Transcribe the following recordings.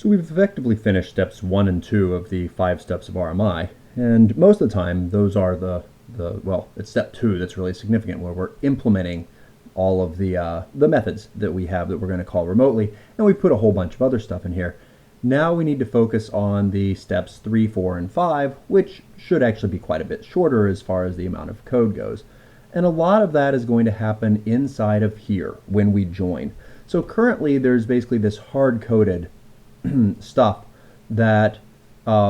So we've effectively finished steps 1 and 2 of the 5 steps of RMI, and most of the time those are well, it's step 2 that's really significant, where we're implementing all of the methods that we have that we're going to call remotely, and we put a whole bunch of other stuff in here. Now we need to focus on the steps 3, 4, and 5, which should actually be quite a bit shorter as far as the amount of code goes. And a lot of that is going to happen inside of here when we join. So currently there's basically this hard-coded stuff that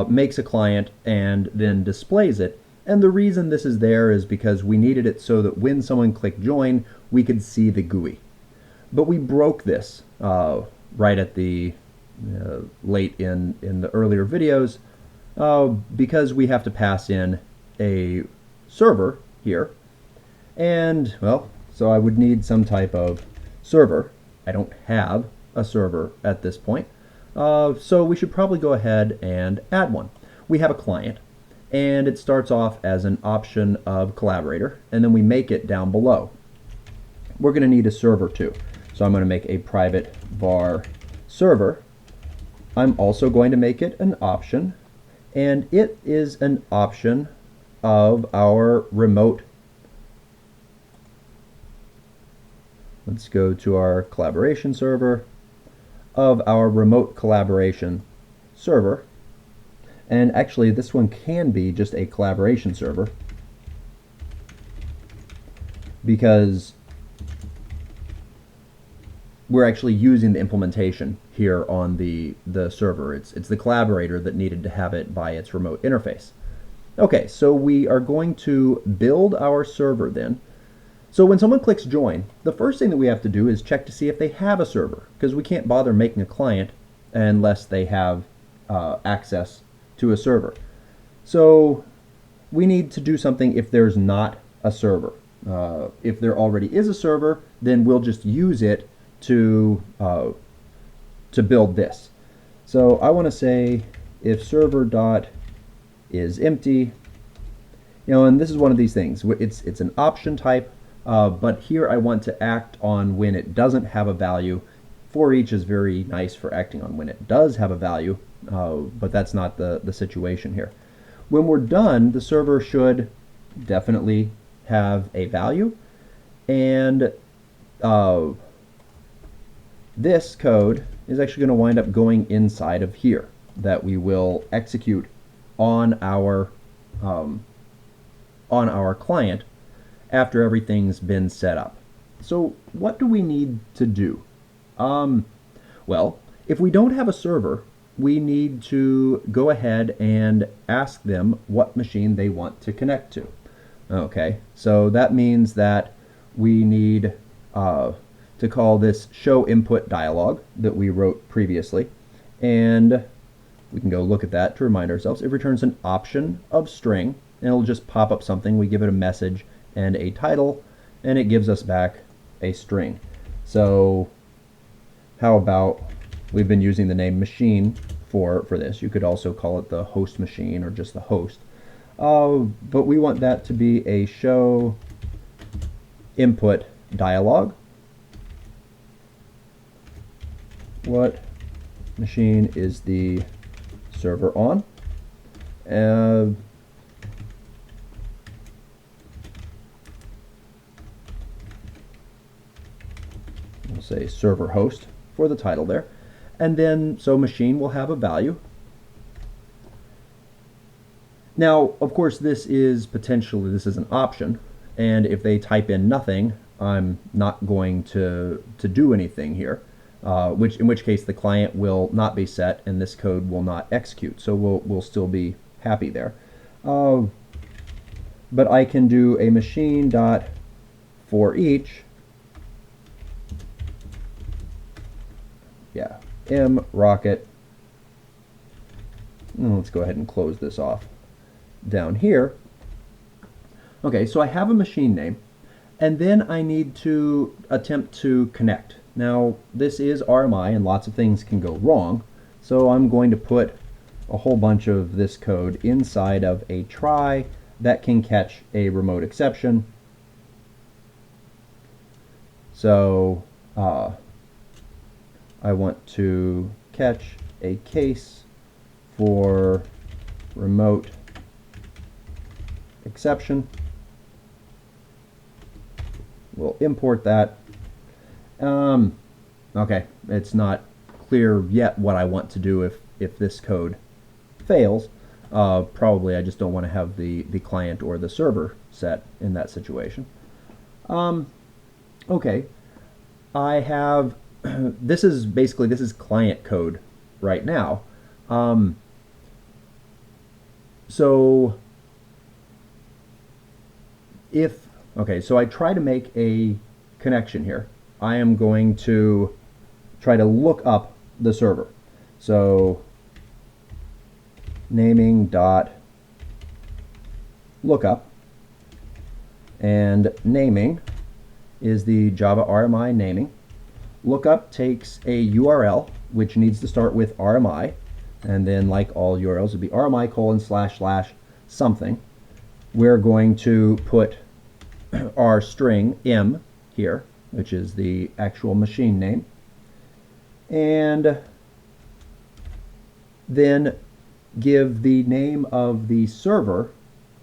makes a client and then displays it. And the reason this is there is because we needed it so that when someone clicked join, we could see the GUI. But we broke this right at the late in the earlier videos because we have to pass in a server here. And, well, so I would need some type of server. I don't have a server at this point. So we should probably go ahead and add one. We have a client, and it starts off as an option of collaborator, and then we make it down below. We're going to need a server too. So I'm going to make a private var server. I'm also going to make it an option, and it is an option of our remote. Let's go to our collaboration server, of our remote collaboration server. And actually this one can be just a collaboration server because we're actually using the implementation here on the server. It's the collaborator that needed to have it by its remote interface. Okay, so we are going to build our server then. So when someone clicks join, the first thing that we have to do is check to see if they have a server, because we can't bother making a client unless they have access to a server. So we need to do something if there's not a server. If there already is a server, then we'll just use it to build this. So I want to say if server dot is empty, and this is one of these things. It's an option type. But here I want to act on when it doesn't have a value. For each is very nice for acting on when it does have a value, but that's not the situation here. When we're done, the server should definitely have a value, and this code is actually going to wind up going inside of here that we will execute on our client after everything's been set up. So what do we need to do? Well, if we don't have a server, we need to go ahead and ask them what machine they want to connect to. Okay, so that means that we need to call this show input dialog that we wrote previously, and we can go look at that to remind ourselves. It returns an option of string, and it'll just pop up something. We give it a message and a title, and it gives us back a string. So how about, we've been using the name machine for this. You could also call it the host machine or just the host. But we want that to be a show input dialog. What machine is the server on? We'll say server host for the title there. And then, so machine will have a value. Now, of course, this is an option, and if they type in nothing, I'm not going to do anything here, in which case the client will not be set and this code will not execute. So we'll still be happy there. But I can do a machine dot for each. Yeah, m rocket. Let's go ahead and close this off down here. Okay, so I have a machine name, and then I need to attempt to connect. Now, this is RMI, and lots of things can go wrong, so I'm going to put a whole bunch of this code inside of a try that can catch a remote exception. So I want to catch a case for remote exception. We'll import that. Okay, it's not clear yet what I want to do if this code fails. Probably I just don't want to have the client or the server set in that situation. Okay, I have this is client code right now. So so I try to make a connection here. I am going to try to look up the server. So naming dot lookup, and naming is the Java RMI naming. Lookup takes a URL which needs to start with RMI, and then like all URLs would be RMI : / something. We're going to put our string m here, which is the actual machine name, and then give the name of the server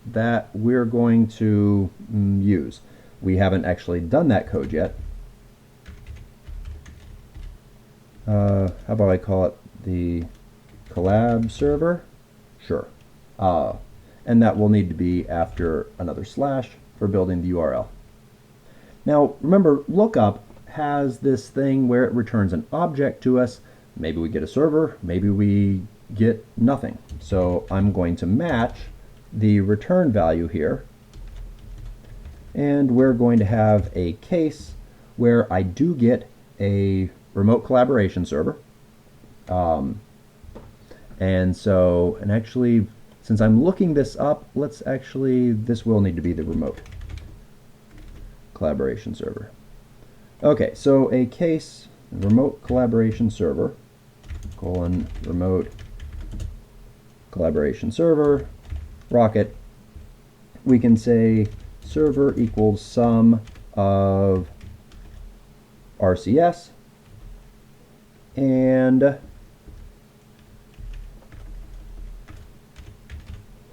that we're going to use. We haven't actually done that code yet. How about I call it the collab server? Sure. And that will need to be after another slash for building the URL. Now remember, lookup has this thing where it returns an object to us. Maybe we get a server, maybe we get nothing. So I'm going to match the return value here, and we're going to have a case where I do get a remote collaboration server. And actually, since I'm looking this up, this will need to be the remote collaboration server. Okay, so a case, remote collaboration server, remote collaboration server, rocket. We can say server equals sum of RCS, and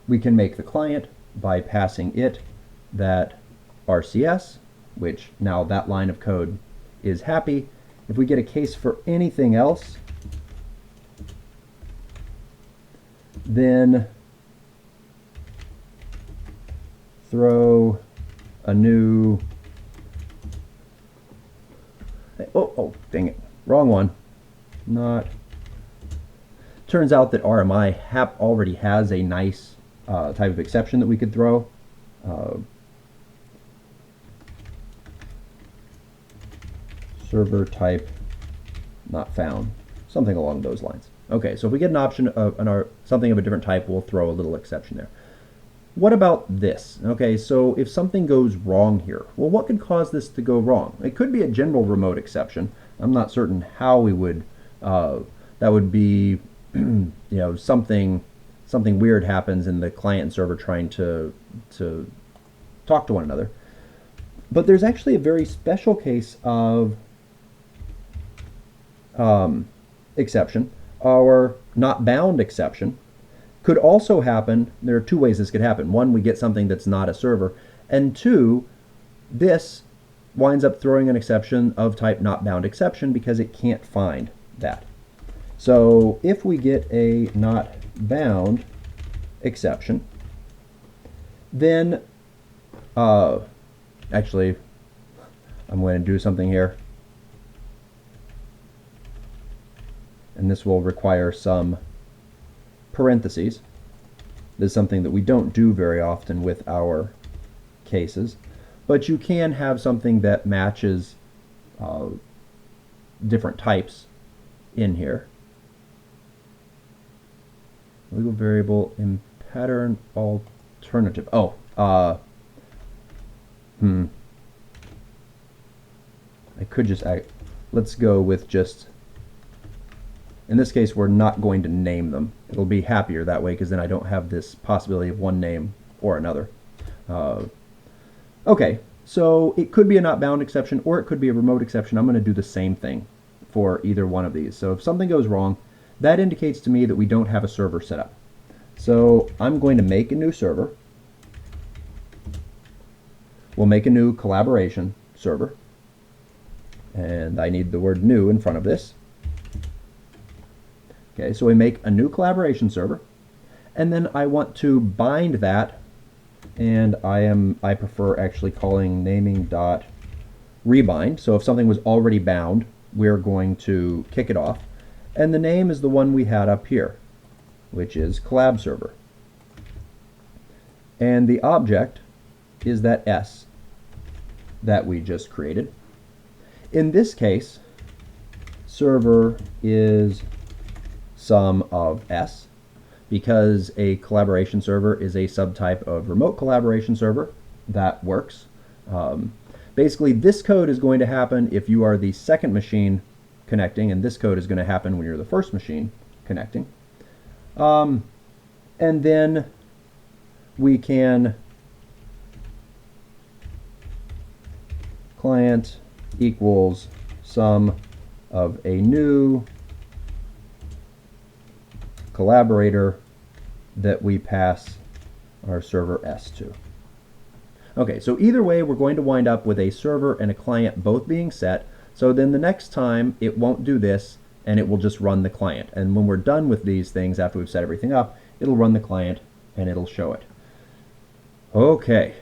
we can make the client by passing it that RCS, which now that line of code is happy. If we get a case for anything else, then throw a new, oh, dang it, wrong one. Turns out that RMI already has a nice type of exception that we could throw. Server type not found, something along those lines. Okay, so if we get an option of something of a different type, we'll throw a little exception there. What about this? Okay, so if something goes wrong here, well, what could cause this to go wrong? It could be a general remote exception. I'm not certain how we would, that would be, something weird happens in the client and server trying to talk to one another. But there's actually a very special case of exception. Our not bound exception could also happen. There are two ways this could happen. One, we get something that's not a server, and two, this winds up throwing an exception of type not bound exception because it can't find that. So if we get a not bound exception, then actually I'm going to do something here, and this will require some parentheses. This is something that we don't do very often with our cases, but you can have something that matches different types in here. Legal variable in pattern alternative. I could just let's go with just, in this case, we're not going to name them. It'll be happier that way because then I don't have this possibility of one name or another. Okay, so it could be a not bound exception or it could be a remote exception. I'm going to do the same thing for either one of these. So if something goes wrong, that indicates to me that we don't have a server set up. So I'm going to make a new server. We'll make a new collaboration server. And I need the word new in front of this. Okay, so we make a new collaboration server. And then I want to bind that, and I prefer actually calling naming.rebind. So if something was already bound, we're going to kick it off. And the name is the one we had up here, which is collab server. And the object is that S that we just created. In this case, server is sum of S, because a collaboration server is a subtype of remote collaboration server. That works. Basically, this code is going to happen if you are the second machine connecting, and this code is going to happen when you're the first machine connecting. And then we can client equals sum of a new collaborator that we pass our server S to. Okay, so either way, we're going to wind up with a server and a client both being set. So then the next time it won't do this, and it will just run the client. And when we're done with these things, after we've set everything up, it'll run the client and it'll show it. Okay,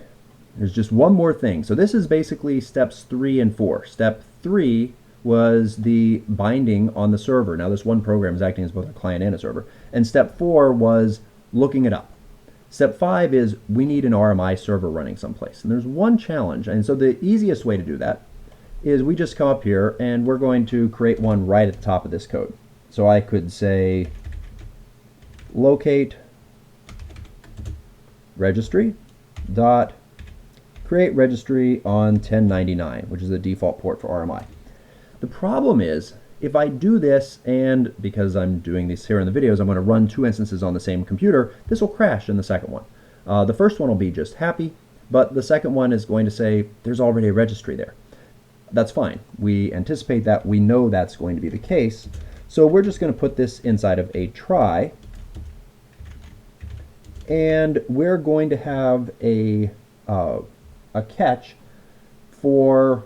there's just one more thing. So this is basically steps 3 and 4. Step 3 was the binding on the server. Now this one program is acting as both a client and a server. And step 4 was looking it up. Step 5 is we need an RMI server running someplace. And there's one challenge. And so the easiest way to do that is we just come up here and we're going to create one right at the top of this code. So I could say locate registry dot create registry on 1099, which is the default port for RMI. The problem is, if I do this, and because I'm doing this here in the videos, I'm going to run 2 instances on the same computer, this will crash in the second one. The first one will be just happy, but the second one is going to say there's already a registry there. That's fine. We anticipate that. We know that's going to be the case. So we're just going to put this inside of a try, and we're going to have a catch for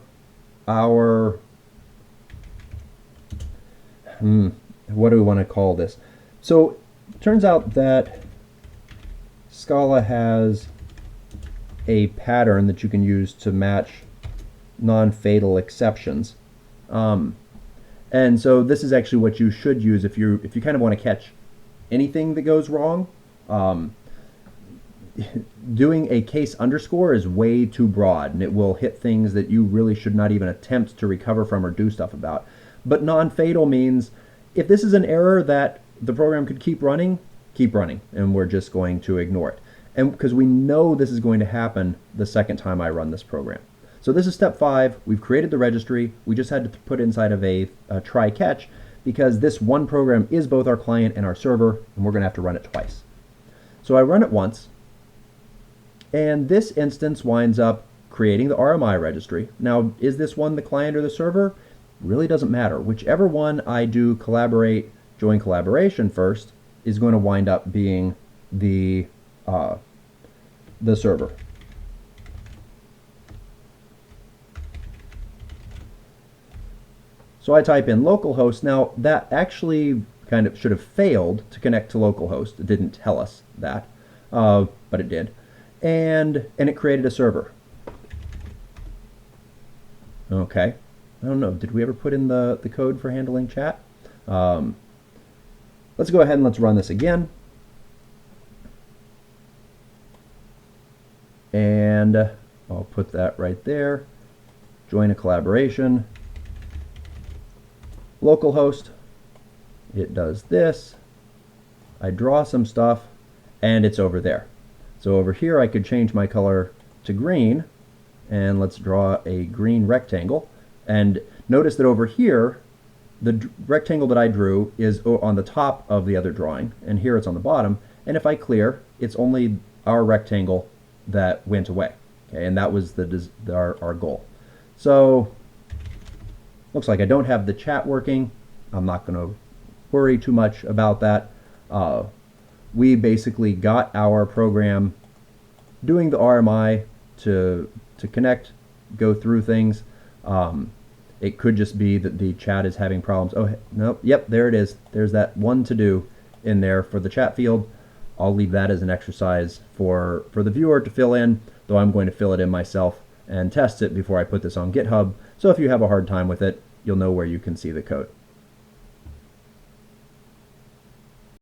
our what do we want to call this? So it turns out that Scala has a pattern that you can use to match non-fatal exceptions. And so this is actually what you should use if you kind of want to catch anything that goes wrong. Doing a case underscore is way too broad, and it will hit things that you really should not even attempt to recover from or do stuff about. But non-fatal means if this is an error that the program could keep running, and we're just going to ignore it. And because we know this is going to happen the second time I run this program. So this is step 5. We've created the registry. We just had to put inside of a try catch, because this one program is both our client and our server, and we're going to have to run it twice. So I run it once, and this instance winds up creating the RMI registry. Now, is this one the client or the server? Really doesn't matter. Whichever one I do join collaboration first is going to wind up being the server. So I type in localhost. Now that actually kind of should have failed to connect to localhost. It didn't tell us that, but it did. And it created a server. Okay. I don't know, did we ever put in the code for handling chat? Let's go ahead and let's run this again. And I'll put that right there. Join a collaboration. Localhost. It does this. I draw some stuff, and it's over there. So over here I could change my color to green, and let's draw a green rectangle. And notice that over here, the rectangle that I drew is on the top of the other drawing, and here it's on the bottom. And if I clear, it's only our rectangle that went away. Okay, and that was our goal. So Looks like I don't have the chat working. I'm not going to worry too much about that. We basically got our program doing the RMI to connect, go through things. It could just be that the chat is having problems. Oh, nope, yep, there it is. There's that one to do in there for the chat field. I'll leave that as an exercise for the viewer to fill in, though I'm going to fill it in myself and test it before I put this on GitHub. So if you have a hard time with it, you'll know where you can see the code.